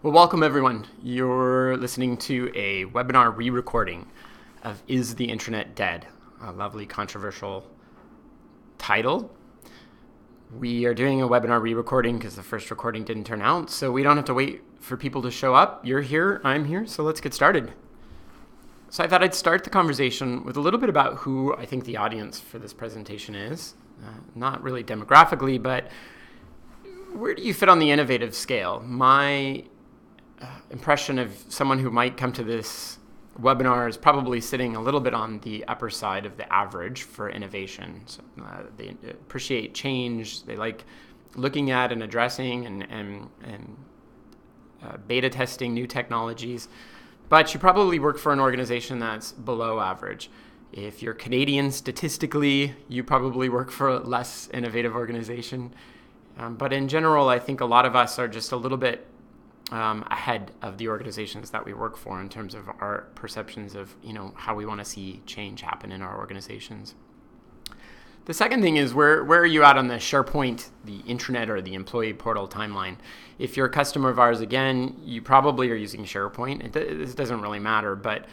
Well, welcome everyone. You're listening to a webinar re-recording of Is the Intranet Dead? A lovely controversial title. We are doing a webinar re-recording because the first recording didn't turn out, so we don't have to wait for people to show up. You're here, I'm here, so let's get started. So I thought I'd start the conversation with a little bit about who I think the audience for this presentation is. Not really demographically, but where do you fit on the innovative scale? My impression of someone who might come to this webinar is probably sitting a little bit on the upper side of the average for innovation. So, they appreciate change. They like looking at and addressing and beta testing new technologies. But you probably work for an organization that's below average. If you're Canadian, statistically, you probably work for a less innovative organization. But in general, I think a lot of us are just a little bit ahead of the organizations that we work for in terms of our perceptions of, how we want to see change happen in our organizations. The second thing is where are you at on the SharePoint, the intranet, or the employee portal timeline? If you're a customer of ours, again, you probably are using SharePoint. This doesn't really matter, but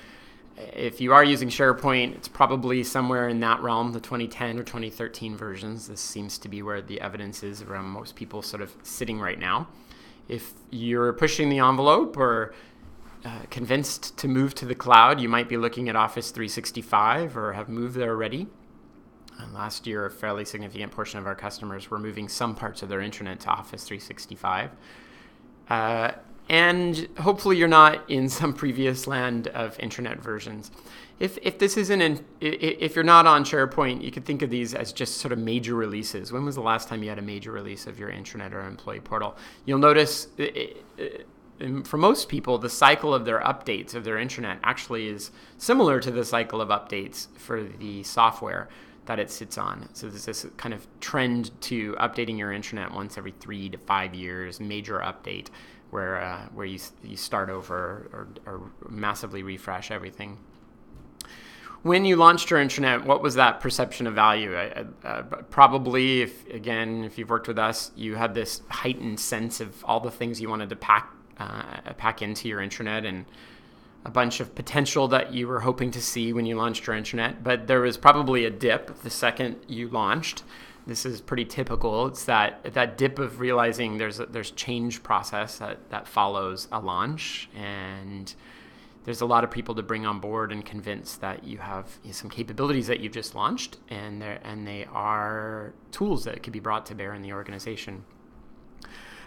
if you are using SharePoint, it's probably somewhere in that realm, the 2010 or 2013 versions. This seems to be where the evidence is around most people sort of sitting right now. If you're pushing the envelope or convinced to move to the cloud, you might be looking at Office 365 or have moved there already. Last year, a fairly significant portion of our customers were moving some parts of their intranet to Office 365. And hopefully you're not in some previous land of intranet versions. If this isn't if you're not on SharePoint, you could think of these as just sort of major releases. When was the last time you had a major release of your intranet or employee portal? You'll notice for most people, the cycle of their updates of their intranet actually is similar to the cycle of updates for the software that it sits on. So there's this kind of trend to updating your intranet once every 3 to 5 years, major update, where you start over or massively refresh everything. When you launched your intranet, what was that perception of value? Probably, if you've worked with us, you had this heightened sense of all the things you wanted to pack into your intranet and a bunch of potential that you were hoping to see when you launched your intranet. But there was probably a dip the second you launched. This is pretty typical. It's that dip of realizing there's change process that follows a launch, and there's a lot of people to bring on board and convince that you have some capabilities that you've just launched, and they are tools that can be brought to bear in the organization.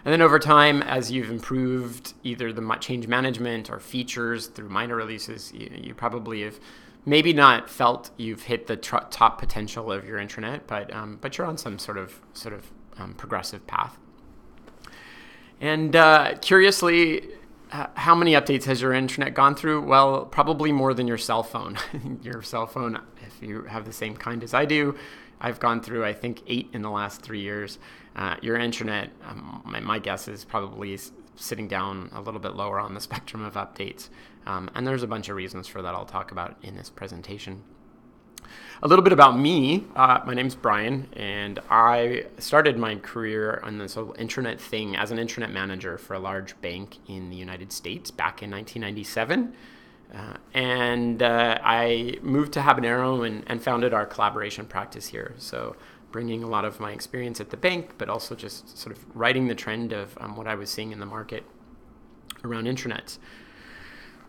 And then over time, as you've improved either the change management or features through minor releases, you probably have maybe not felt you've hit the top potential of your intranet, but you're on some sort of progressive path. And curiously, how many updates has your intranet gone through? Well, probably more than your cell phone. Your cell phone, if you have the same kind as I do, I've gone through, I think, 8 in the last 3 years. Your intranet, my guess is probably sitting down a little bit lower on the spectrum of updates. And there's a bunch of reasons for that I'll talk about in this presentation. A little bit about me. My name's Brian, and I started my career on this whole intranet thing as an intranet manager for a large bank in the United States back in 1997. And I moved to Habanero and founded our collaboration practice here. So bringing a lot of my experience at the bank, but also just sort of riding the trend of what I was seeing in the market around intranets.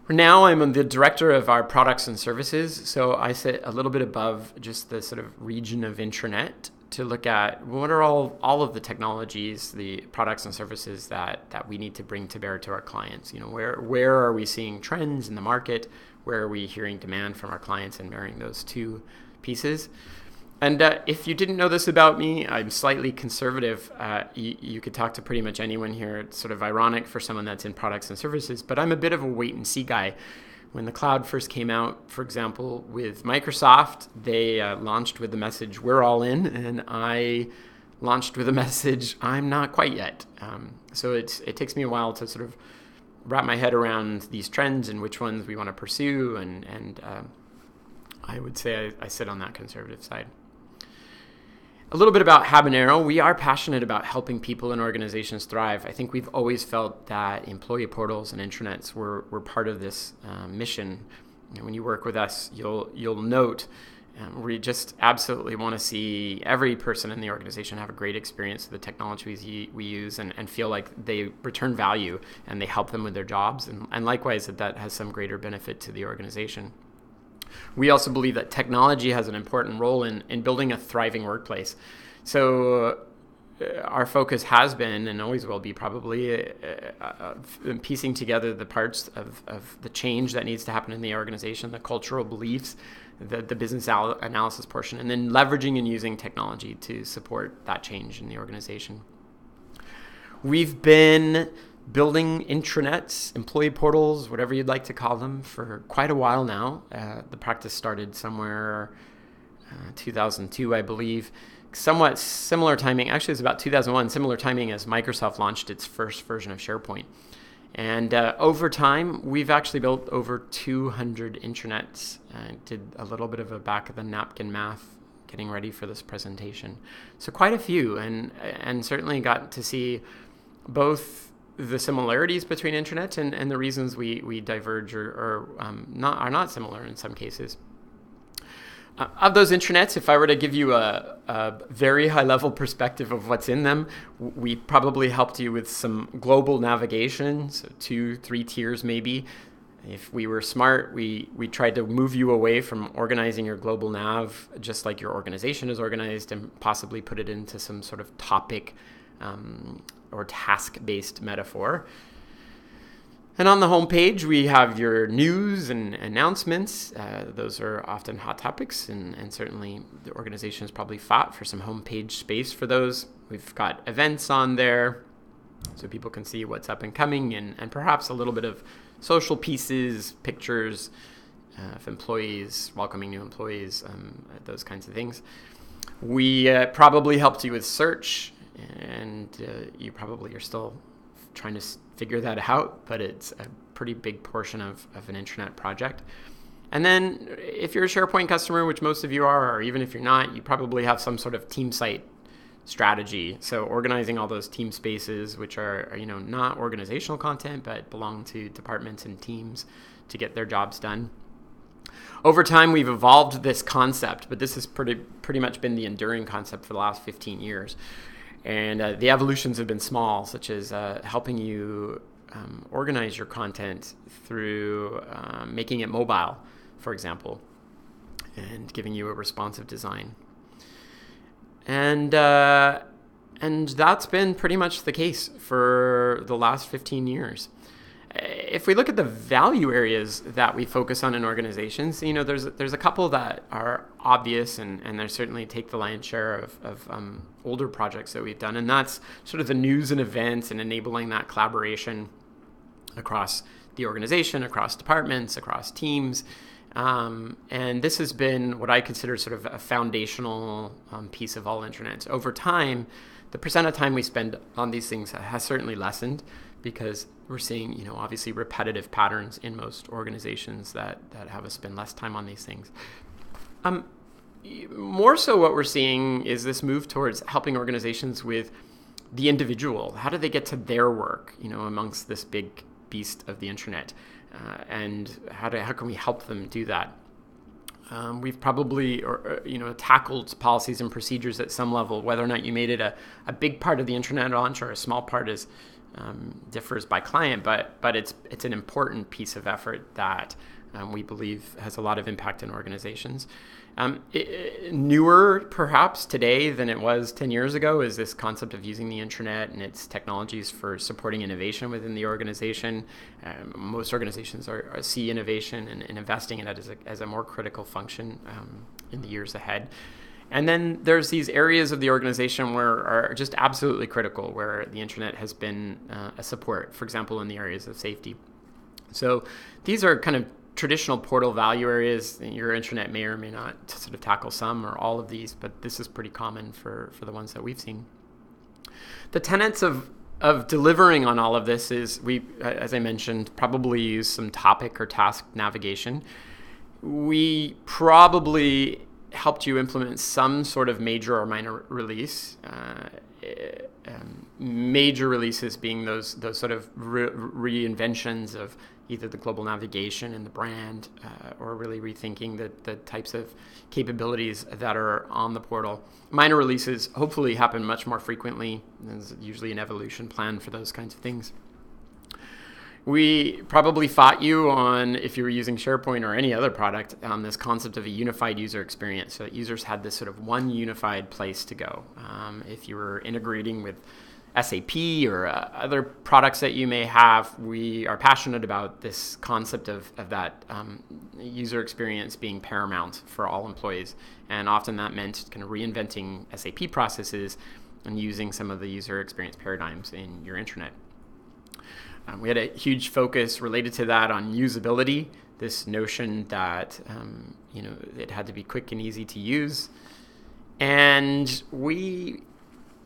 Now I'm the director of our products and services, so I sit a little bit above just the sort of region of intranet to look at what are all of the technologies, the products and services that we need to bring to bear to our clients. Where are we seeing trends in the market? Where are we hearing demand from our clients, and marrying those two pieces? And if you didn't know this about me, I'm slightly conservative. You could talk to pretty much anyone here. It's sort of ironic for someone that's in products and services, but I'm a bit of a wait and see guy. When the cloud first came out, for example, with Microsoft, they launched with the message, "We're all in," and I launched with a message, "I'm not quite yet." So it takes me a while to sort of wrap my head around these trends and which ones we want to pursue, and I would say I sit on that conservative side. A little bit about Habanero. We are passionate about helping people and organizations thrive. I think we've always felt that employee portals and intranets were part of this mission. When you work with us, you'll note we just absolutely want to see every person in the organization have a great experience with the technologies we use and feel like they return value and they help them with their jobs. And likewise, that has some greater benefit to the organization. We also believe that technology has an important role in building a thriving workplace. So our focus has been and always will be probably piecing together the parts of the change that needs to happen in the organization, the cultural beliefs, the business analysis portion, and then leveraging and using technology to support that change in the organization. We've been building intranets, employee portals, whatever you'd like to call them, for quite a while now. The practice started somewhere 2002, I believe. Somewhat similar timing. Actually, it's about 2001, similar timing as Microsoft launched its first version of SharePoint. And over time, we've actually built over 200 intranets. Did a little bit of a back of the napkin math getting ready for this presentation. So quite a few, and certainly got to see both the similarities between intranets and the reasons we diverge or are not similar in some cases. Of those intranets, if I were to give you a very high-level perspective of what's in them, we probably helped you with some global navigation, so 2-3 tiers maybe. If we were smart, we tried to move you away from organizing your global nav just like your organization is organized and possibly put it into some sort of topic or task-based metaphor. And on the home page, we have your news and announcements. Those are often hot topics, and certainly the organization has probably fought for some homepage space for those. We've got events on there, so people can see what's up and coming, and perhaps a little bit of social pieces, pictures of employees, welcoming new employees, those kinds of things. We probably helped you with search, and you probably are still trying to figure that out, but it's a pretty big portion of an intranet project. And then if you're a SharePoint customer, which most of you are, or even if you're not, you probably have some sort of team site strategy. So organizing all those team spaces, which are not organizational content, but belong to departments and teams to get their jobs done. Over time, we've evolved this concept, but this has pretty much been the enduring concept for the last 15 years. And the evolutions have been small, such as helping you organize your content through making it mobile, for example, and giving you a responsive design. And that's been pretty much the case for the last 15 years. If we look at the value areas that we focus on in organizations, there's a couple that are obvious and they certainly take the lion's share of older projects that we've done. And that's sort of the news and events and enabling that collaboration across the organization, across departments, across teams. And this has been what I consider sort of a foundational piece of all intranets. Over time, the percent of time we spend on these things has certainly lessened, because we're seeing, obviously repetitive patterns in most organizations that have us spend less time on these things. More so what we're seeing is this move towards helping organizations with the individual. How do they get to their work, amongst this big beast of the intranet? And how can we help them do that? We've probably tackled policies and procedures at some level, whether or not you made it a big part of the intranet launch or a small part differs by client, but it's an important piece of effort that we believe has a lot of impact in organizations. Newer perhaps today than it was 10 years ago is this concept of using the intranet and its technologies for supporting innovation within the organization. Most organizations see innovation and investing in it as a more critical function in the years ahead. And then there's these areas of the organization where are just absolutely critical, where the intranet has been a support, for example, in the areas of safety. So these are kind of traditional portal value areas. Your intranet may or may not sort of tackle some or all of these, but this is pretty common for the ones that we've seen. The tenets of delivering on all of this is we, as I mentioned, probably use some topic or task navigation. We probably helped you implement some sort of major or minor release. Major releases being those sort of reinventions of either the global navigation and the brand, or really rethinking the types of capabilities that are on the portal. Minor releases hopefully happen much more frequently. There's usually an evolution plan for those kinds of things. We probably fought you on, if you were using SharePoint or any other product, on this concept of a unified user experience, so that users had this sort of one unified place to go. If you were integrating with SAP or other products that you may have, we are passionate about this concept of that user experience being paramount for all employees. And often that meant kind of reinventing SAP processes and using some of the user experience paradigms in your intranet. We had a huge focus related to that on usability, this notion that it had to be quick and easy to use. And we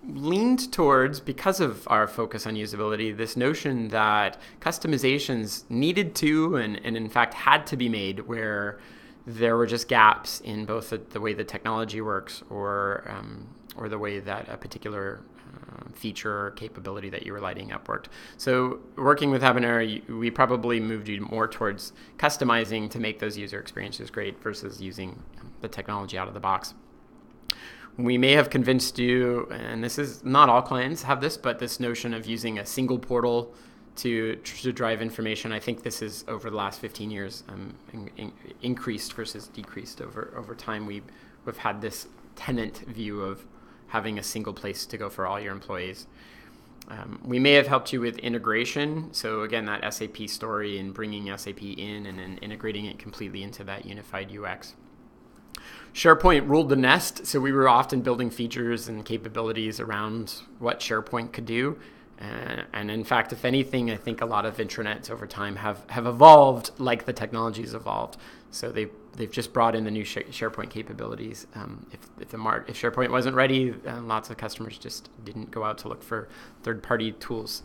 leaned towards, because of our focus on usability, this notion that customizations needed to and in fact had to be made where there were just gaps in both the way the technology works or the way that a particular feature or capability that you were lighting up worked. So working with Habanero, we probably moved you more towards customizing to make those user experiences great versus using the technology out of the box. We may have convinced you, and this is not all clients have this, but this notion of using a single portal to drive information. I think this is over the last 15 years increased versus decreased over time. We've had this tenant view of having a single place to go for all your employees. We may have helped you with integration. So again, that SAP story and bringing SAP in and then integrating it completely into that unified UX. SharePoint ruled the nest, so we were often building features and capabilities around what SharePoint could do. And in fact, if anything, I think a lot of intranets over time have evolved like the technology's evolved. So they've just brought in the new SharePoint capabilities. If SharePoint wasn't ready, lots of customers just didn't go out to look for third-party tools.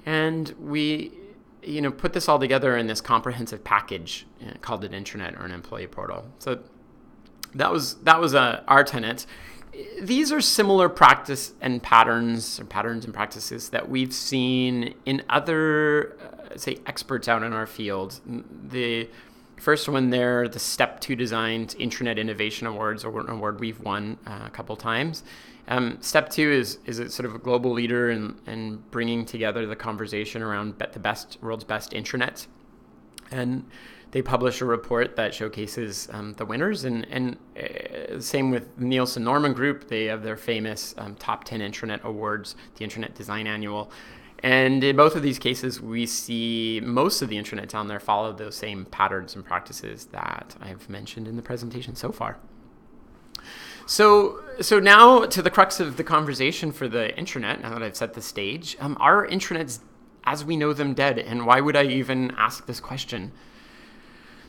And we put this all together in this comprehensive package called an intranet or an employee portal. So that was our tenet. These are similar practice and patterns and practices that we've seen in other, experts out in our field. The first one there, the Step 2 Designed Intranet Innovation Awards, or an award we've won a couple times. Step 2 is a sort of a global leader in bringing together the conversation around the world's best intranets. And they publish a report that showcases the winners. And same with Nielsen Norman Group. They have their famous Top 10 Intranet Awards, the Intranet Design Annual. And in both of these cases, we see most of the intranets on there follow those same patterns and practices that I've mentioned in the presentation so far. So now to the crux of the conversation for the intranet, now that I've set the stage. Are intranets, as we know them, dead? And why would I even ask this question?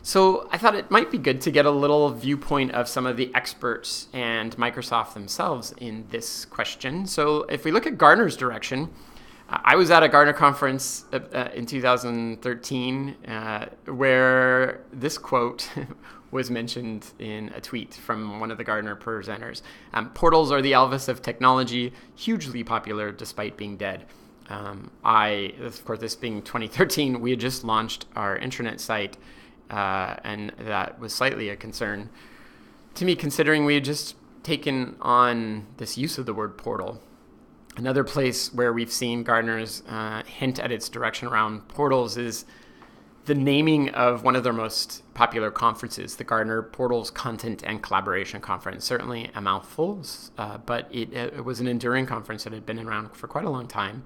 So I thought it might be good to get a little viewpoint of some of the experts and Microsoft themselves in this question. So if we look at Gartner's direction, I was at a Gartner conference in 2013 where this quote was mentioned in a tweet from one of the Gartner presenters. Portals are the Elvis of technology, hugely popular despite being dead. Of course, this being 2013, we had just launched our intranet site, and that was slightly a concern to me, considering we had just taken on this use of the word portal. Another place where we've seen Gartner's hint at its direction around portals is the naming of one of their most popular conferences, the Gartner Portals Content and Collaboration Conference. Certainly a mouthful, but it was an enduring conference that had been around for quite a long time.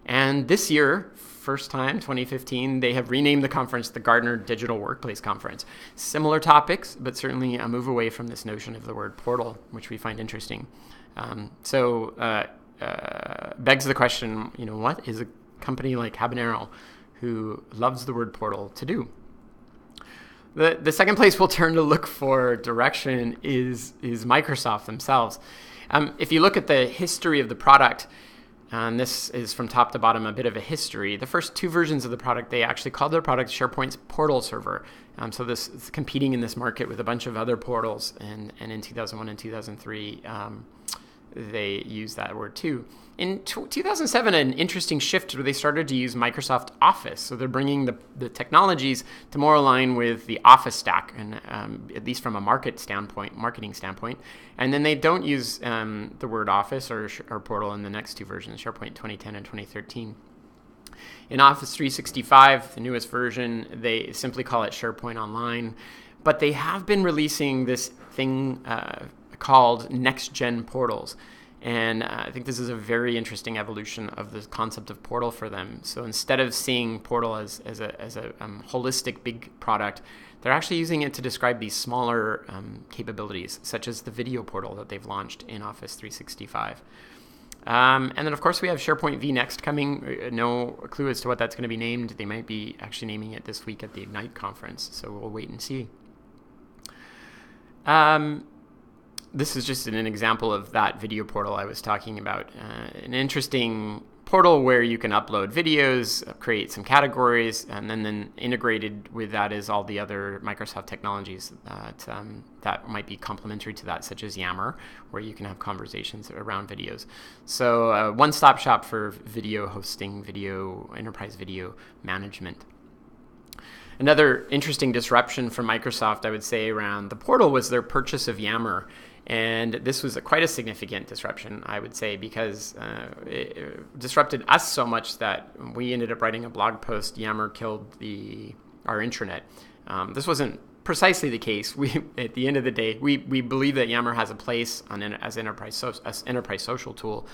And this year, first time, 2015, they have renamed the conference the Gartner Digital Workplace Conference. Similar topics, but certainly a move away from this notion of the word portal, which we find interesting. Begs the question, what is a company like Habanero, who loves the word portal, to do? The second place we'll turn to look for direction is Microsoft themselves. If you look at the history of the product, And this is from top to bottom a bit of a history. The first two versions of the product, they actually called their product SharePoint's portal server. So this is competing in this market with a bunch of other portals. And in 2001 and 2003, they used that word too. In 2007, an interesting shift where they started to use Microsoft Office. So they're bringing the technologies to more align with the Office stack, and at least from a marketing standpoint. And then they don't use the word Office or portal in the next two versions, SharePoint 2010 and 2013. In Office 365, the newest version, they simply call it SharePoint Online. But they have been releasing this thing called next-gen portals. And I think this is a very interesting evolution of the concept of portal for them. So instead of seeing portal as a holistic big product, they're actually using it to describe these smaller capabilities, such as the video portal that they've launched in Office 365. And then, of course, we have SharePoint vNext coming. No clue as to what that's going to be named. They might be actually naming it this week at the Ignite conference, so we'll wait and see. This is just an example of that video portal I was talking about. An interesting portal where you can upload videos, create some categories, and then integrated with that is all the other Microsoft technologies that might be complementary to that, such as Yammer, where you can have conversations around videos. So one-stop shop for video hosting, enterprise video management. Another interesting disruption from Microsoft, I would say, around the portal was their purchase of Yammer. And this was quite a significant disruption, I would say, because it disrupted us so much that we ended up writing a blog post, Yammer killed our intranet. This wasn't precisely the case. At the end of the day, we believe that Yammer has a place as enterprise social tool,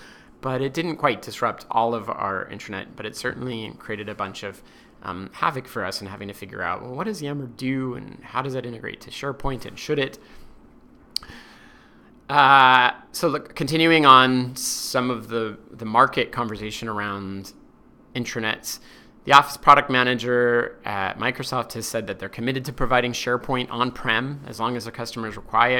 but it didn't quite disrupt all of our intranet, but it certainly created a bunch of havoc for us in having to figure out, well, what does Yammer do and how does that integrate to SharePoint, and should it? So look, continuing on some of the market conversation around intranets, the Office product manager at Microsoft has said that they're committed to providing SharePoint on-prem as long as their customers require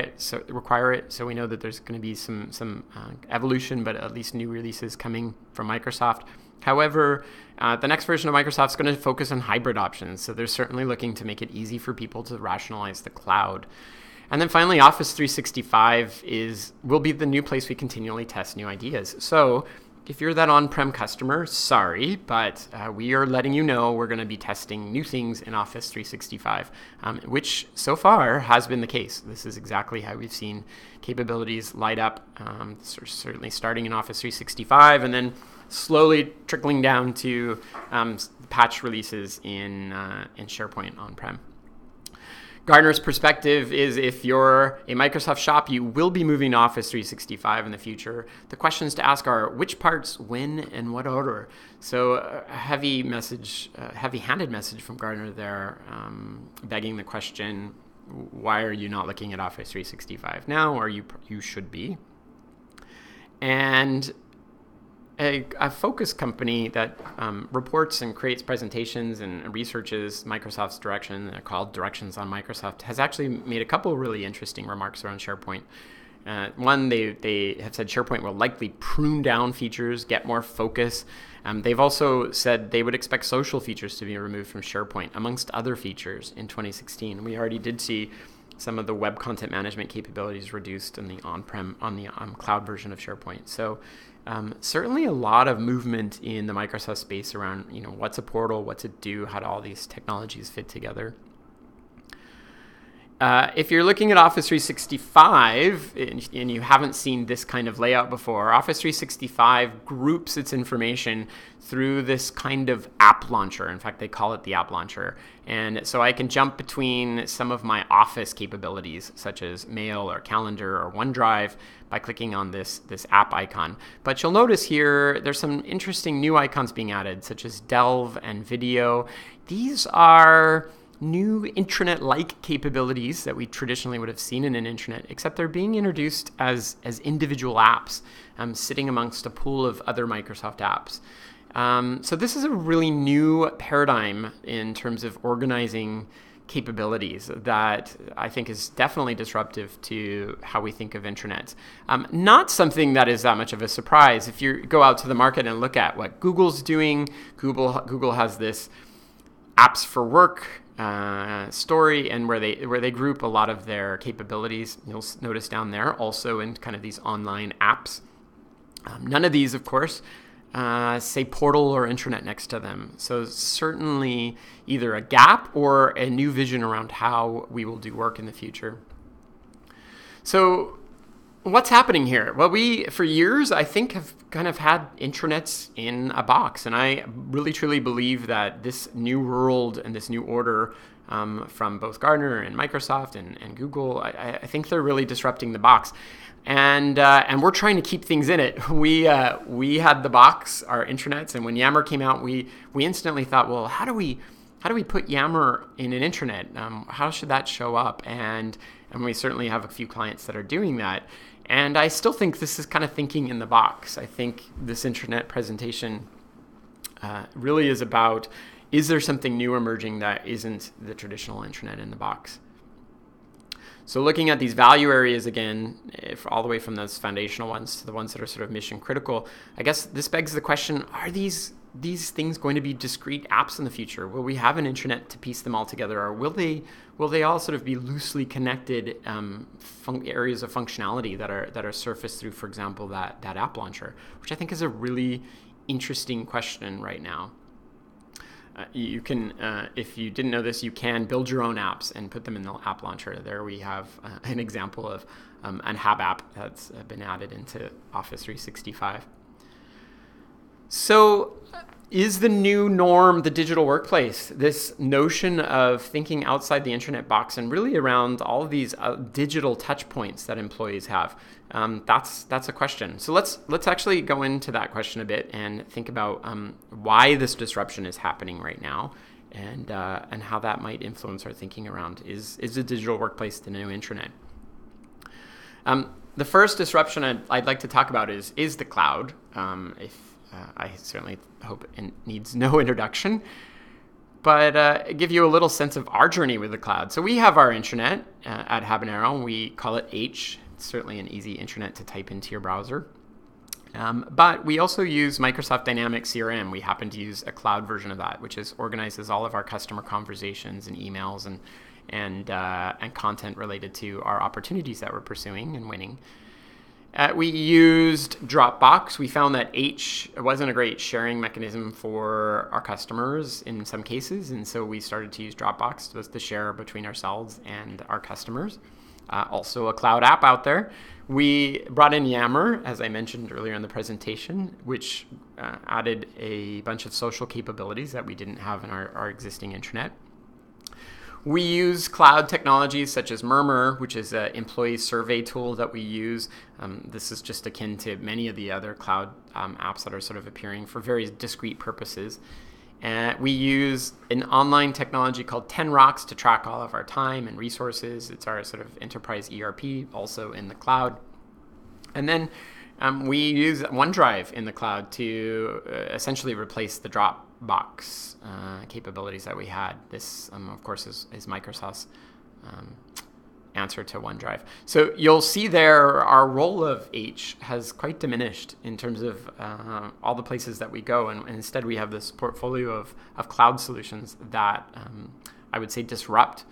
it. So we know that there's going to be some evolution, but at least new releases coming from Microsoft. However, the next version of Microsoft is going to focus on hybrid options. So they're certainly looking to make it easy for people to rationalize the cloud. And then finally, Office 365 will be the new place we continually test new ideas. So if you're that on-prem customer, sorry, but we are letting you know we're going to be testing new things in Office 365, which so far has been the case. This is exactly how we've seen capabilities light up, certainly starting in Office 365 and then slowly trickling down to patch releases in SharePoint on-prem. Gartner's perspective is if you're a Microsoft shop, you will be moving to Office 365 in the future. The questions to ask are which parts, when, and what order. So a heavy-handed message from Gartner there, begging the question, why are you not looking at Office 365 now, or you should be? And a focus company that reports and creates presentations and researches Microsoft's direction, they're called Directions on Microsoft, has actually made a couple really interesting remarks around SharePoint. One, they have said SharePoint will likely prune down features, get more focus. They've also said they would expect social features to be removed from SharePoint, amongst other features, in 2016. We already did see some of the web content management capabilities reduced in the cloud version of SharePoint. So certainly a lot of movement in the Microsoft space around, what's a portal, what's it do, how do all these technologies fit together. If you're looking at Office 365 and you haven't seen this kind of layout before, Office 365 groups its information through this kind of app launcher. In fact, they call it the app launcher. And so I can jump between some of my Office capabilities, such as Mail or Calendar or OneDrive, by clicking on this app icon. But you'll notice here there's some interesting new icons being added, such as Delve and Video. These are new intranet-like capabilities that we traditionally would have seen in an intranet, except they're being introduced as individual apps, sitting amongst a pool of other Microsoft apps. So this is a really new paradigm in terms of organizing capabilities that I think is definitely disruptive to how we think of intranets. Not something that is that much of a surprise. If you go out to the market and look at what Google's doing, Google has this apps for work story, and where they group a lot of their capabilities. You'll notice down there also in kind of these online apps. None of these, of course, say portal or intranet next to them. So certainly either a gap or a new vision around how we will do work in the future. So what's happening here? Well, we, for years, I think, have kind of had intranets in a box. And I really, truly believe that this new world and this new order from both Gartner and Microsoft and Google, I think they're really disrupting the box. And we're trying to keep things in it. We had the box, our intranets, and when Yammer came out, we instantly thought, well, how do we put Yammer in an intranet? How should that show up? And we certainly have a few clients that are doing that. And I still think this is kind of thinking in the box. I think this intranet presentation really is about, is there something new emerging that isn't the traditional intranet in the box? So looking at these value areas again, all the way from those foundational ones to the ones that are sort of mission critical, I guess this begs the question, are these things going to be discrete apps in the future? Will we have an intranet to piece them all together, or will they all sort of be loosely connected areas of functionality that are surfaced through, for example, that app launcher, which I think is a really interesting question right now. You can, if you didn't know this, you can build your own apps and put them in the app launcher. There we have an example of an Hab app that's been added into Office 365. So is the new norm the digital workplace? This notion of thinking outside the intranet box and really around all of these digital touch points that employees have. That's a question. So let's actually go into that question a bit and think about why this disruption is happening right now, and how that might influence our thinking around is the digital workplace the new intranet. The first disruption I'd like to talk about is the cloud. I certainly hope it needs no introduction, but give you a little sense of our journey with the cloud. So we have our intranet at Habanero, and we call it H. It's certainly an easy intranet to type into your browser. But we also use Microsoft Dynamics CRM. We happen to use a cloud version of that, which organizes all of our customer conversations and emails and content related to our opportunities that we're pursuing and winning. We used Dropbox. We found that H wasn't a great sharing mechanism for our customers in some cases, and so we started to use Dropbox to share between ourselves and our customers. Also a cloud app out there. We brought in Yammer, as I mentioned earlier in the presentation, which added a bunch of social capabilities that we didn't have in our existing intranet. We use cloud technologies such as Murmur, which is an employee survey tool that we use. This is just akin to many of the other cloud apps that are sort of appearing for very discrete purposes. We use an online technology called Tenrocks to track all of our time and resources. It's our sort of enterprise ERP, also in the cloud. And then we use OneDrive in the cloud to essentially replace the Dropbox capabilities that we had. This, of course, is Microsoft's answer to OneDrive. So you'll see there our role of H has quite diminished in terms of all the places that we go. And instead, we have this portfolio of cloud solutions that I would say disrupt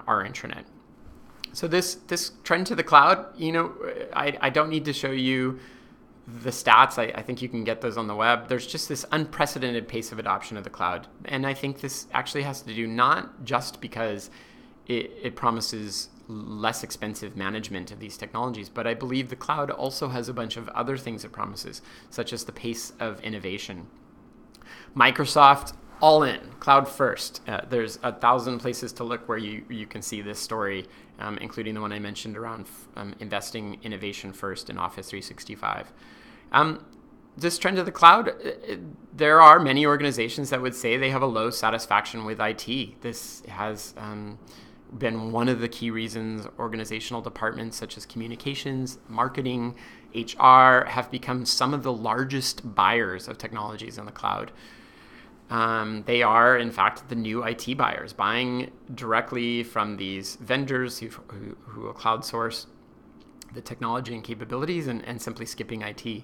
our intranet. So this trend to the cloud, I don't need to show you the stats. I think you can get those on the web. There's just this unprecedented pace of adoption of the cloud. And I think this actually has to do not just because it promises less expensive management of these technologies, but I believe the cloud also has a bunch of other things it promises, such as the pace of innovation. Microsoft, all in, cloud first. There's 1,000 places to look where you can see this story, including the one I mentioned around investing innovation first in Office 365. This trend of the cloud, there are many organizations that would say they have a low satisfaction with IT. This has been one of the key reasons organizational departments such as communications, marketing, HR have become some of the largest buyers of technologies in the cloud. They are, in fact, the new IT buyers, buying directly from these vendors who will cloud source the technology and capabilities and simply skipping IT.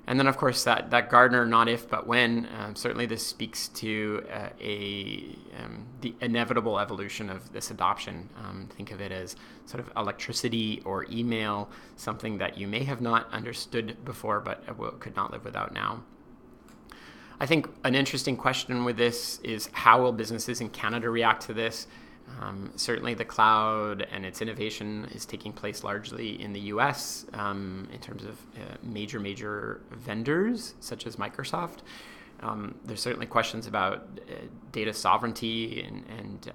And then, of course, that Gartner not if but when, certainly this speaks to the inevitable evolution of this adoption. Think of it as sort of electricity or email, something that you may have not understood before but could not live without now. I think an interesting question with this is how will businesses in Canada react to this? Certainly the cloud and its innovation is taking place largely in the US in terms of major vendors such as Microsoft. There's certainly questions about data sovereignty and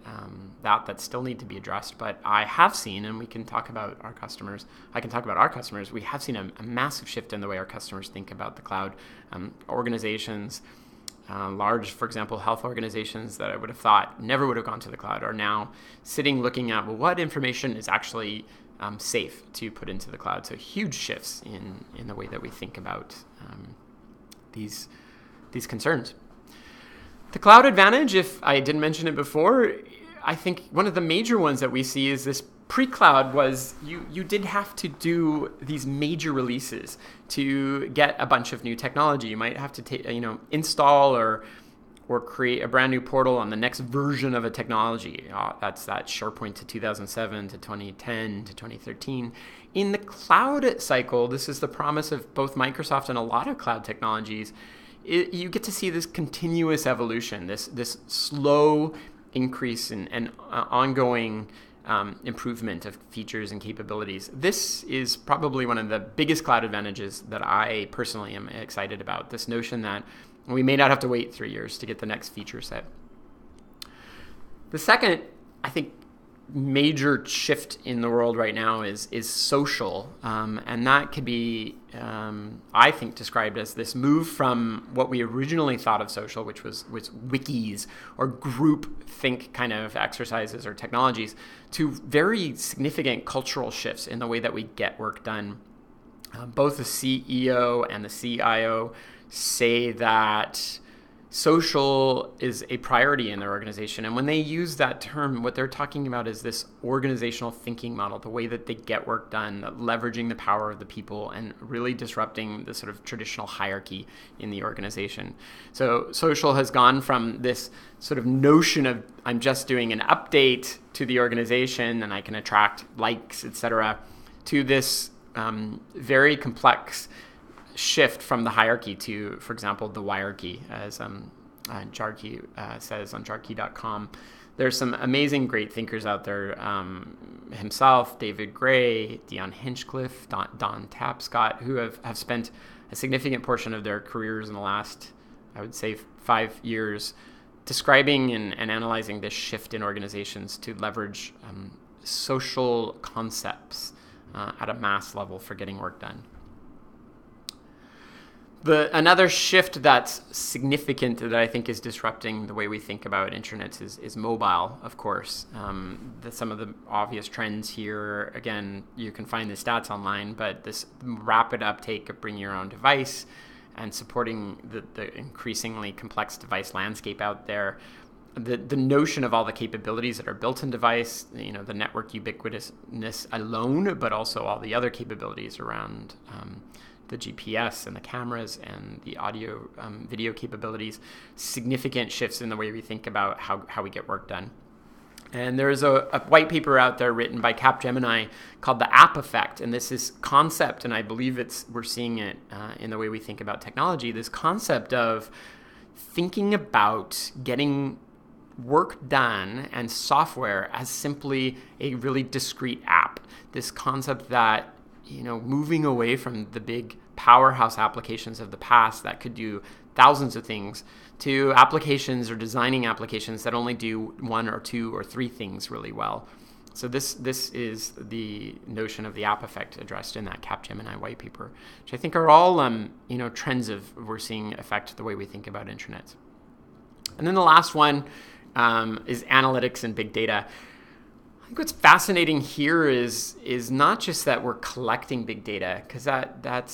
that still need to be addressed. But I have seen, and we can talk about our customers, I can talk about our customers, we have seen a massive shift in the way our customers think about the cloud. Organizations, large, for example, health organizations that I would have thought never would have gone to the cloud are now sitting looking at, well, what information is actually safe to put into the cloud. So huge shifts in the way that we think about these concerns. The cloud advantage, if I didn't mention it before, I think one of the major ones that we see is this pre-cloud was you did have to do these major releases to get a bunch of new technology. You might have to install or create a brand new portal on the next version of a technology. That's that SharePoint to 2007 to 2010 to 2013. In the cloud cycle, this is the promise of both Microsoft and a lot of cloud technologies. You get to see this continuous evolution, this slow increase and ongoing improvement of features and capabilities. This is probably one of the biggest cloud advantages that I personally am excited about, this notion that we may not have to wait 3 years to get the next feature set. The second, I think, major shift in the world right now is social, and that could be, I think, described as this move from what we originally thought of social, which was wikis or group think kind of exercises or technologies, to very significant cultural shifts in the way that we get work done. Both the CEO and the CIO say that social is a priority in their organization. And when they use that term, what they're talking about is this organizational thinking model, the way that they get work done, leveraging the power of the people and really disrupting the sort of traditional hierarchy in the organization. So social has gone from this sort of notion of I'm just doing an update to the organization and I can attract likes, etc., to this very complex shift from the hierarchy to, for example, the wirearchy, as Jarkey says on jarkey.com. There's some amazing, great thinkers out there. Himself, David Gray, Dion Hinchcliffe, Don Tapscott, who have spent a significant portion of their careers in the last, I would say, 5 years describing and analyzing this shift in organizations to leverage social concepts at a mass level for getting work done. Another shift that's significant that I think is disrupting the way we think about intranets is mobile, of course. Some of the obvious trends here, again, you can find the stats online, but this rapid uptake of bring your own device and supporting the increasingly complex device landscape out there. The notion of all the capabilities that are built in device, the network ubiquitousness alone, but also all the other capabilities around the GPS and the cameras and the audio video capabilities, significant shifts in the way we think about how we get work done. And there's a white paper out there written by Capgemini called the app effect. And this is concept, and I believe we're seeing it in the way we think about technology, this concept of thinking about getting work done and software as simply a really discrete app. This concept that moving away from the big powerhouse applications of the past that could do thousands of things to applications or designing applications that only do 1 or 2 or 3 things really well. So this is the notion of the app effect addressed in that Capgemini white paper, which I think are all trends we're seeing affect the way we think about intranets. And then the last one is analytics and big data. I think what's fascinating here is not just that we're collecting big data, because that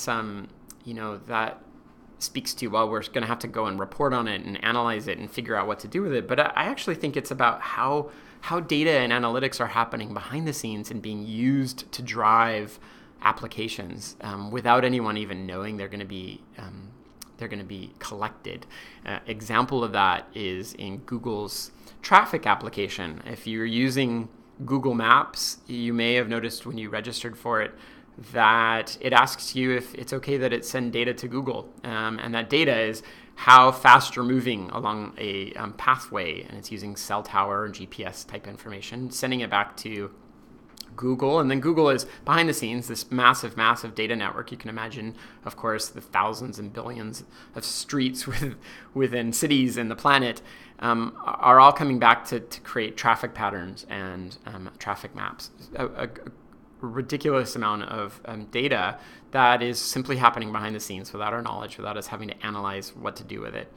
speaks to, well, we're going to have to go and report on it and analyze it and figure out what to do with it. But I actually think it's about how data and analytics are happening behind the scenes and being used to drive applications without anyone even knowing they're going to be collected. Example of that is in Google's traffic application. If you're using Google Maps, you may have noticed when you registered for it that it asks you if it's okay that it send data to Google. And that data is how fast you're moving along a pathway, and it's using cell tower and GPS type information, sending it back to Google. And then Google is behind the scenes, this massive data network. You can imagine, of course, the thousands and billions of streets within cities in the planet are all coming back to create traffic patterns and traffic maps. A ridiculous amount of data that is simply happening behind the scenes without our knowledge, without us having to analyze what to do with it.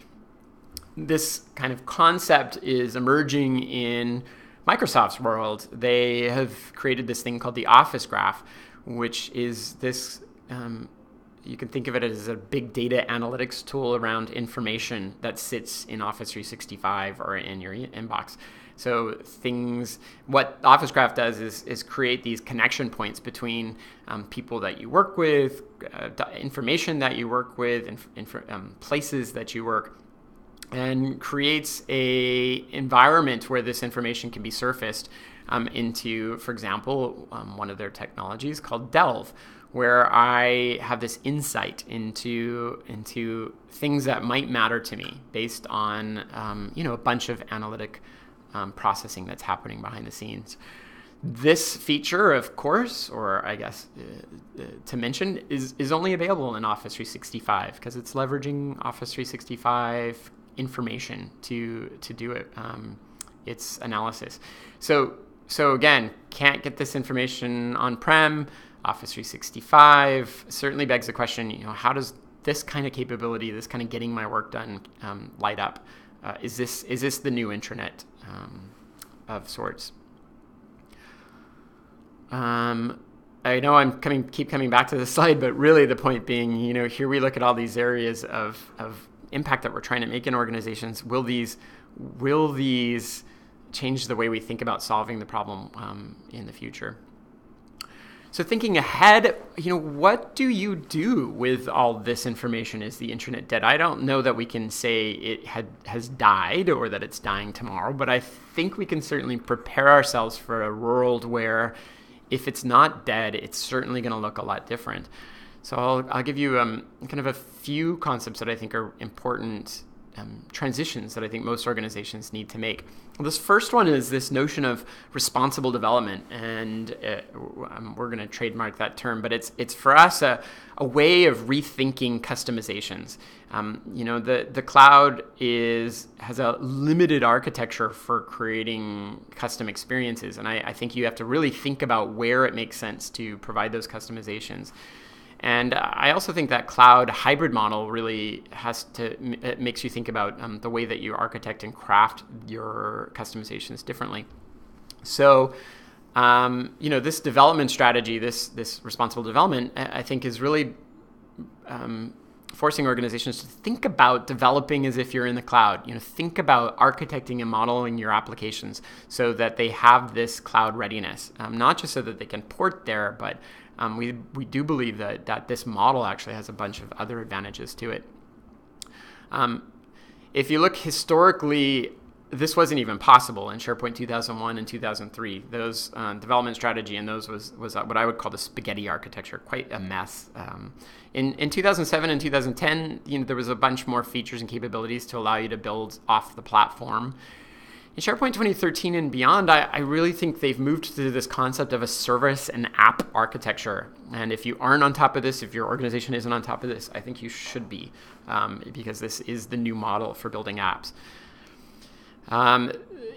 This kind of concept is emerging in Microsoft's world. They have created this thing called the Office Graph, which is this, you can think of it as a big data analytics tool around information that sits in Office 365 or in your inbox. So what Office Graph does is create these connection points between people that you work with, information that you work with, places that you work, and creates a environment where this information can be surfaced into, for example, one of their technologies called Delve, where I have this insight into things that might matter to me based on a bunch of analytic processing that's happening behind the scenes. This feature, of course, or I guess to mention, is only available in Office 365 because it's leveraging Office 365 information to do it, its analysis. So again, can't get this information on-prem. Office 365 certainly begs the question, how does this kind of capability, this kind of getting my work done, light up? Is this the new intranet of sorts? I know keep coming back to this slide, but really the point being, here we look at all these areas of impact that we're trying to make in organizations. Will these change the way we think about solving the problem in the future? So thinking ahead, what do you do with all this information? Is the intranet dead? I don't know that we can say it has died or that it's dying tomorrow, but I think we can certainly prepare ourselves for a world where if it's not dead, it's certainly going to look a lot different. So I'll give you kind of a few concepts that I think are important transitions that I think most organizations need to make. Well, this first one is this notion of responsible development, and we're going to trademark that term, but it's for us a way of rethinking customizations. The cloud has a limited architecture for creating custom experiences, and I think you have to really think about where it makes sense to provide those customizations. And I also think that cloud hybrid model really it makes you think about the way that you architect and craft your customizations differently. So, this development strategy, this responsible development, I think is really forcing organizations to think about developing as if you're in the cloud. Think about architecting and modeling your applications so that they have this cloud readiness, not just so that they can port there, but we do believe that this model actually has a bunch of other advantages to it. If you look historically, this wasn't even possible in SharePoint 2001 and 2003. Those development strategy and those was what I would call the spaghetti architecture, quite a mess. In 2007 and 2010, there was a bunch more features and capabilities to allow you to build off the platform. In SharePoint 2013 and beyond, I really think they've moved to this concept of a service and app architecture. And if you aren't on top of this, if your organization isn't on top of this, I think you should be, because this is the new model for building apps.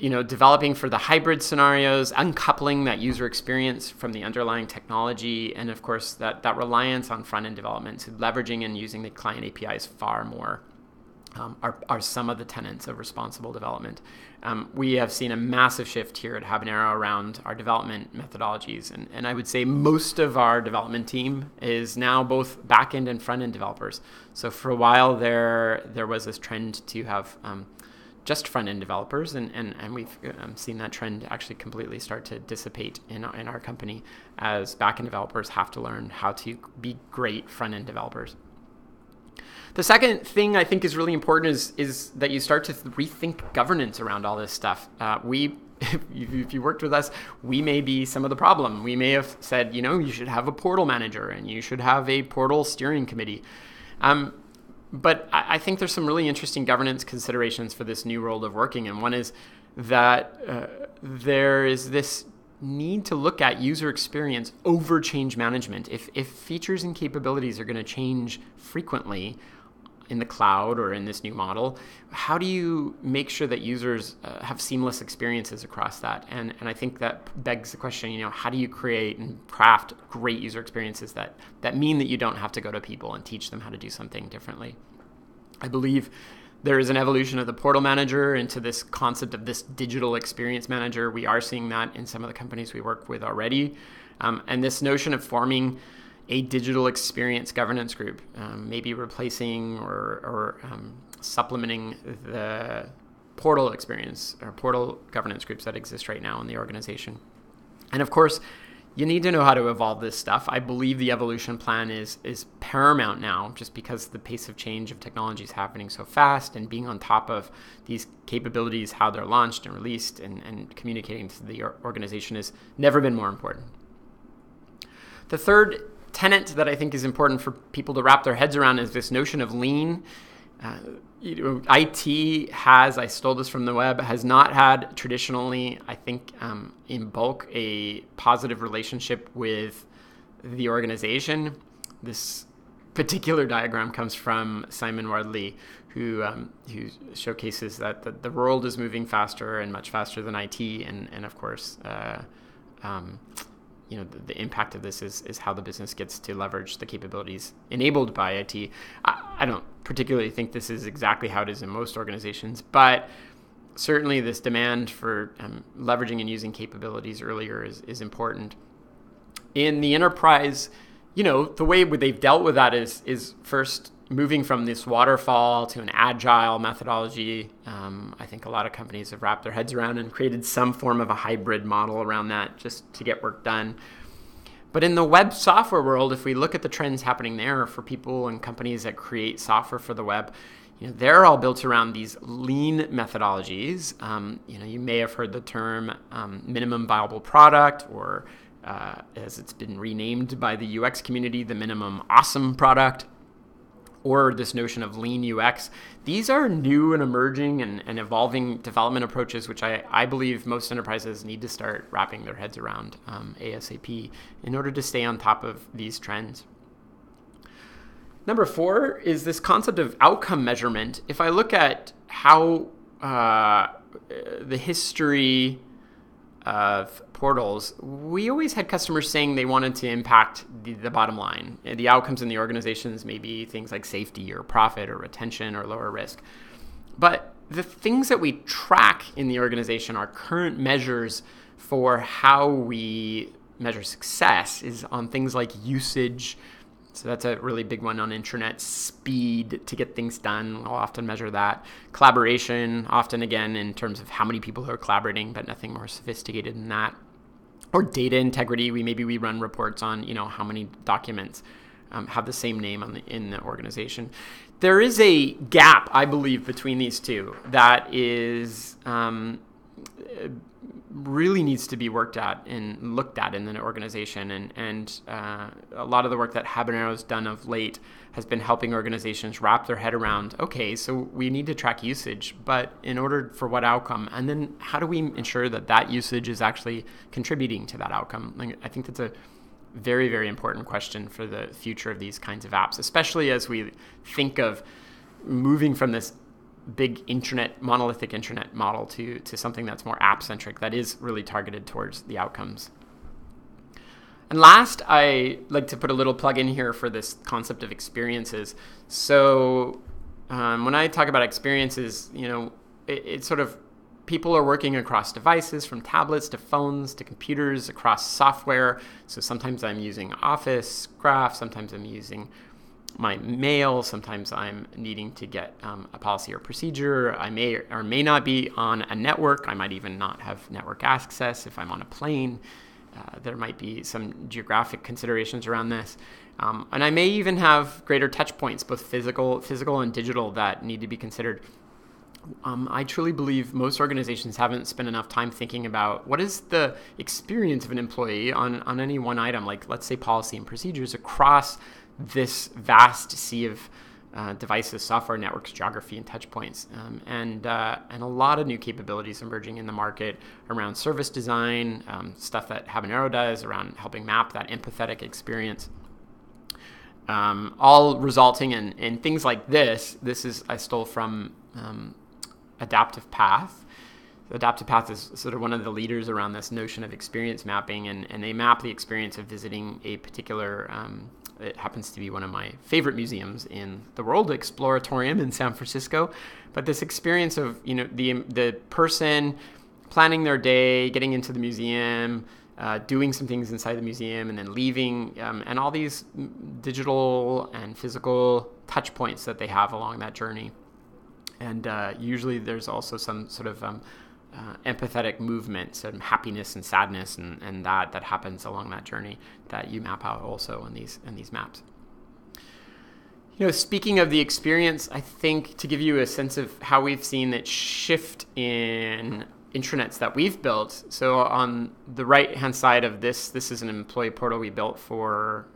Developing for the hybrid scenarios, uncoupling that user experience from the underlying technology, and of course that reliance on front-end development, so leveraging and using the client APIs far more. are some of the tenets of responsible development. We have seen a massive shift here at Habanero around our development methodologies. And I would say most of our development team is now both back-end and front-end developers. So for a while there was this trend to have just front-end developers, and we've seen that trend actually completely start to dissipate in our company as back-end developers have to learn how to be great front-end developers. The second thing I think is really important is that you start to rethink governance around all this stuff. If you worked with us, we may be some of the problem. We may have said, you should have a portal manager and you should have a portal steering committee. But I think there's some really interesting governance considerations for this new world of working. And one is that there is this need to look at user experience over change management. If features and capabilities are going to change frequently in the cloud or in this new model, how do you make sure that users have seamless experiences across that? And I think that begs the question, how do you create and craft great user experiences that mean that you don't have to go to people and teach them how to do something differently? I believe there is an evolution of the portal manager into this concept of this digital experience manager. We are seeing that in some of the companies we work with already. And this notion of forming a digital experience governance group, maybe replacing or supplementing the portal experience or portal governance groups that exist right now in the organization. And of course, you need to know how to evolve this stuff. I believe the evolution plan is paramount now, just because the pace of change of technology is happening so fast, and being on top of these capabilities, how they're launched and released, and communicating to the organization has never been more important. The third tenet that I think is important for people to wrap their heads around is this notion of lean. IT I stole this from the web, has not had traditionally, I think, in bulk, a positive relationship with the organization. This particular diagram comes from Simon Wardley, who showcases that the world is moving faster and much faster than IT, and of course, the impact of this is how the business gets to leverage the capabilities enabled by IT. I don't particularly think this is exactly how it is in most organizations, but certainly this demand for leveraging and using capabilities earlier is important. In the enterprise, the way they've dealt with that is first moving from this waterfall to an agile methodology. I think a lot of companies have wrapped their heads around and created some form of a hybrid model around that just to get work done. But in the web software world, if we look at the trends happening there for people and companies that create software for the web, they're all built around these lean methodologies. You may have heard the term minimum viable product, or as it's been renamed by the UX community, the minimum awesome product, or this notion of lean UX. These are new and emerging and evolving development approaches, which I believe most enterprises need to start wrapping their heads around ASAP in order to stay on top of these trends. Number 4 is this concept of outcome measurement. If I look at how the history of portals, we always had customers saying they wanted to impact the bottom line. The outcomes in the organizations may be things like safety or profit or retention or lower risk. But the things that we track in the organization, our current measures for how we measure success, is on things like usage. So that's a really big one on intranet. Speed to get things done, I'll often measure that. Collaboration, often again in terms of how many people are collaborating, but nothing more sophisticated than that. Or data integrity, we run reports on how many documents have the same name in the organization. There is a gap, I believe, between these two that is really needs to be worked at and looked at in an organization. And a lot of the work that Habanero's done of late has been helping organizations wrap their head around, okay, so we need to track usage, but in order for what outcome? And then how do we ensure that usage is actually contributing to that outcome? I think that's a very, very important question for the future of these kinds of apps, especially as we think of moving from this big monolithic intranet model to something that's more app-centric, that is really targeted towards the outcomes. And last, I like to put a little plug in here for this concept of experiences. So when I talk about experiences, it's sort of people are working across devices, from tablets to phones to computers, across software. So sometimes I'm using Office Graph, sometimes I'm using my mail, sometimes I'm needing to get a policy or procedure. I may or may not be on a network. I might even not have network access if I'm on a plane. There might be some geographic considerations around this. And I may even have greater touch points, both physical and digital, that need to be considered. I truly believe most organizations haven't spent enough time thinking about what is the experience of an employee on any one item, like let's say policy and procedures, across this vast sea of devices, software, networks, geography, and touch points. And a lot of new capabilities emerging in the market around service design, stuff that Habanero does around helping map that empathetic experience. All resulting in things like this. I stole from Adaptive Path. Adaptive Path is sort of one of the leaders around this notion of experience mapping, and they map the experience of visiting a particular, it happens to be one of my favorite museums in the world, Exploratorium in San Francisco. But this experience of, the person planning their day, getting into the museum, doing some things inside the museum, and then leaving, and all these digital and physical touch points that they have along that journey. And usually there's also some sort of empathetic movement, some happiness and sadness, and that happens along that journey that you map out also in these maps. Speaking of the experience, I think to give you a sense of how we've seen it shift in intranets that we've built. So on the right-hand side of this is an employee portal we built for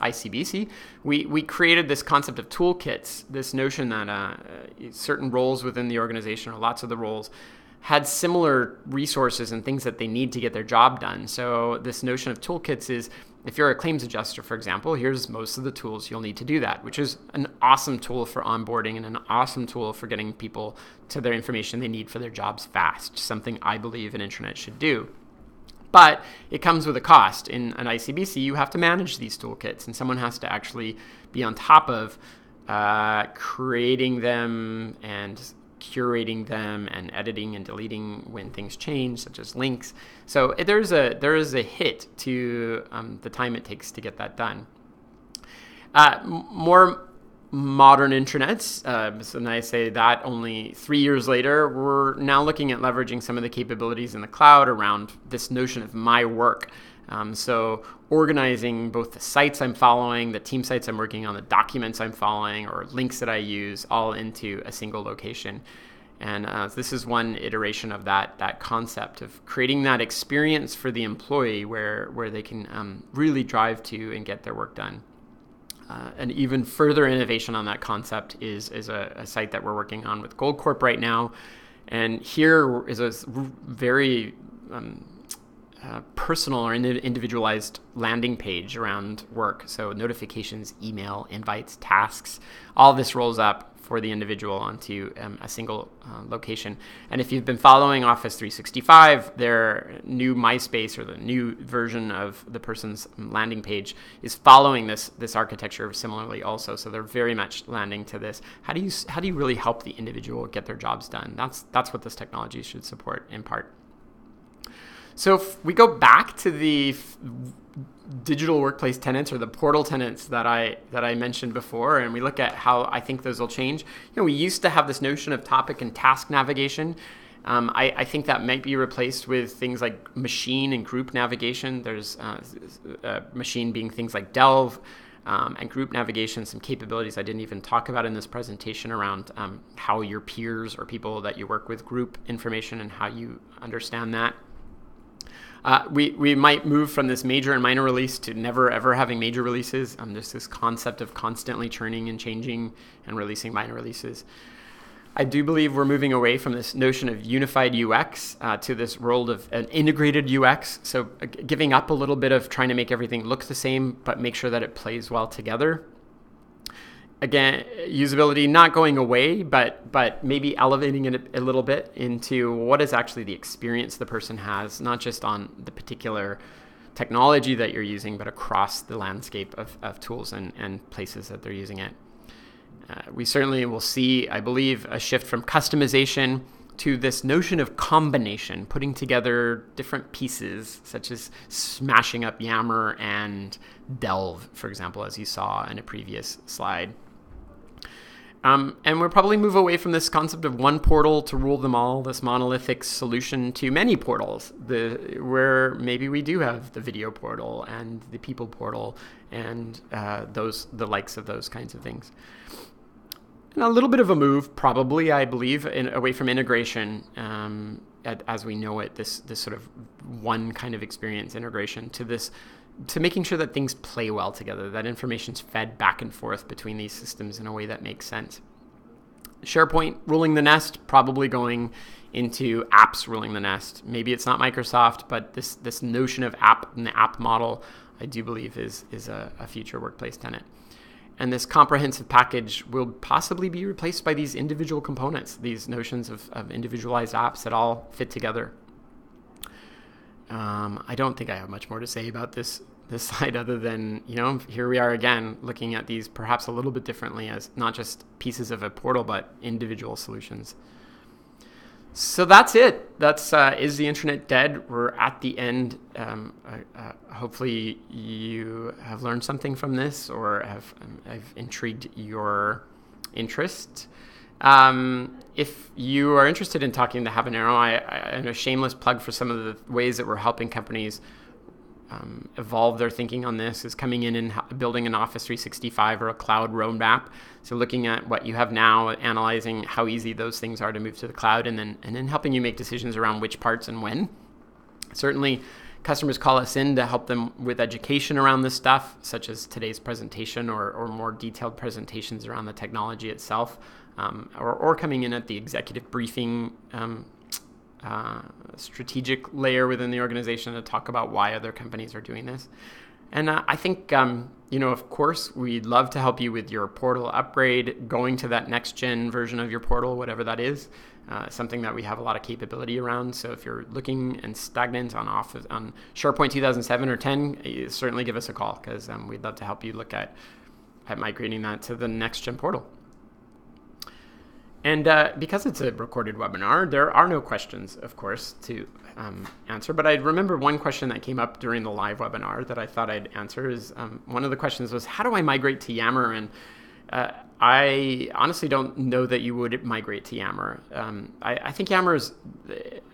ICBC. We created this concept of toolkits, this notion that certain roles within the organization, or lots of the roles, had similar resources and things that they need to get their job done. So this notion of toolkits is, if you're a claims adjuster, for example, here's most of the tools you'll need to do that, which is an awesome tool for onboarding and an awesome tool for getting people to their information they need for their jobs fast, something I believe an intranet should do. But it comes with a cost. In an ICBC, you have to manage these toolkits, and someone has to actually be on top of creating them and curating them and editing and deleting when things change, such as links. So there is a hit to the time it takes to get that done. More modern intranets, so when I say that only 3 years later, we're now looking at leveraging some of the capabilities in the cloud around this notion of my work. So organizing both the sites I'm following, the team sites I'm working on, the documents I'm following, or links that I use, all into a single location. And this is one iteration of that concept of creating that experience for the employee where they can really drive to and get their work done. An even further innovation on that concept is a site that we're working on with Goldcorp right now. And here is a very personal or individualized landing page around work. So notifications, email, invites, tasks, all this rolls up for the individual onto a single location. And if you've been following Office 365, their new MySpace, or the new version of the person's landing page, is following this architecture similarly also. So they're very much landing to this. How do you really help the individual get their jobs done? That's what this technology should support in part. So if we go back to the digital workplace tenants, or the portal tenants that I mentioned before, and we look at how I think those will change. We used to have this notion of topic and task navigation. I think that might be replaced with things like machine and group navigation. There's machine being things like Delve, and group navigation, some capabilities I didn't even talk about in this presentation around how your peers or people that you work with group information and how you understand that. We might move from this major and minor release to never ever having major releases. There's this concept of constantly churning and changing and releasing minor releases. I do believe we're moving away from this notion of unified UX to this world of an integrated UX. So giving up a little bit of trying to make everything look the same, but make sure that it plays well together. Again, usability not going away, but maybe elevating it a little bit into what is actually the experience the person has, not just on the particular technology that you're using, but across the landscape of tools and places that they're using it. We certainly will see, I believe, a shift from customization to this notion of combination, putting together different pieces, such as smashing up Yammer and Delve, for example, as you saw in a previous slide. And we'll probably move away from this concept of one portal to rule them all, this monolithic solution, to many portals, where maybe we do have the video portal and the people portal and the likes of those kinds of things. And a little bit of a move, probably, I believe, away from integration as we know it, this sort of one kind of experience integration to making sure that things play well together, that information's fed back and forth between these systems in a way that makes sense. SharePoint ruling the nest, probably going into apps ruling the nest. Maybe it's not Microsoft, but this notion of app and the app model, I do believe is a future workplace tenet. And this comprehensive package will possibly be replaced by these individual components, these notions of individualized apps that all fit together. I don't think I have much more to say about this slide other than, here we are again looking at these perhaps a little bit differently as not just pieces of a portal, but individual solutions. So that's it. That's Is the Intranet Dead? We're at the end. Hopefully you have learned something from this or I've intrigued your interest. If you are interested in talking to Habanero, I a shameless plug for some of the ways that we're helping companies evolve their thinking on this is coming in and building an Office 365 or a cloud roadmap. So looking at what you have now, analyzing how easy those things are to move to the cloud, and then helping you make decisions around which parts and when. Certainly, customers call us in to help them with education around this stuff, such as today's presentation or more detailed presentations around the technology itself, or coming in at the executive briefing strategic layer within the organization to talk about why other companies are doing this. And I think, of course, we'd love to help you with your portal upgrade, going to that next gen version of your portal, whatever that is, something that we have a lot of capability around. So if you're looking and stagnant on SharePoint 2007 or 10, certainly give us a call because we'd love to help you look at migrating that to the next gen portal. And because it's a recorded webinar, there are no questions, of course, to answer. But I remember one question that came up during the live webinar that I thought I'd answer is one of the questions was, how do I migrate to Yammer? And I honestly don't know that you would migrate to Yammer. I think Yammer's,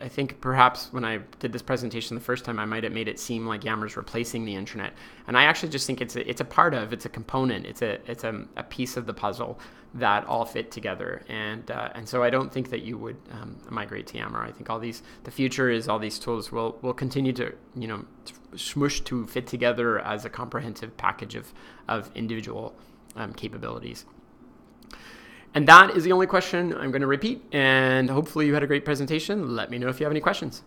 I think perhaps when I did this presentation the first time, I might have made it seem like Yammer's replacing the intranet. And I actually just think it's a part of, it's a component, it's a piece of the puzzle that all fit together. And so I don't think that you would migrate to Yammer. I think the future is all these tools will continue to, smush to fit together as a comprehensive package of individual capabilities. And that is the only question I'm going to repeat. And hopefully you had a great presentation. Let me know if you have any questions.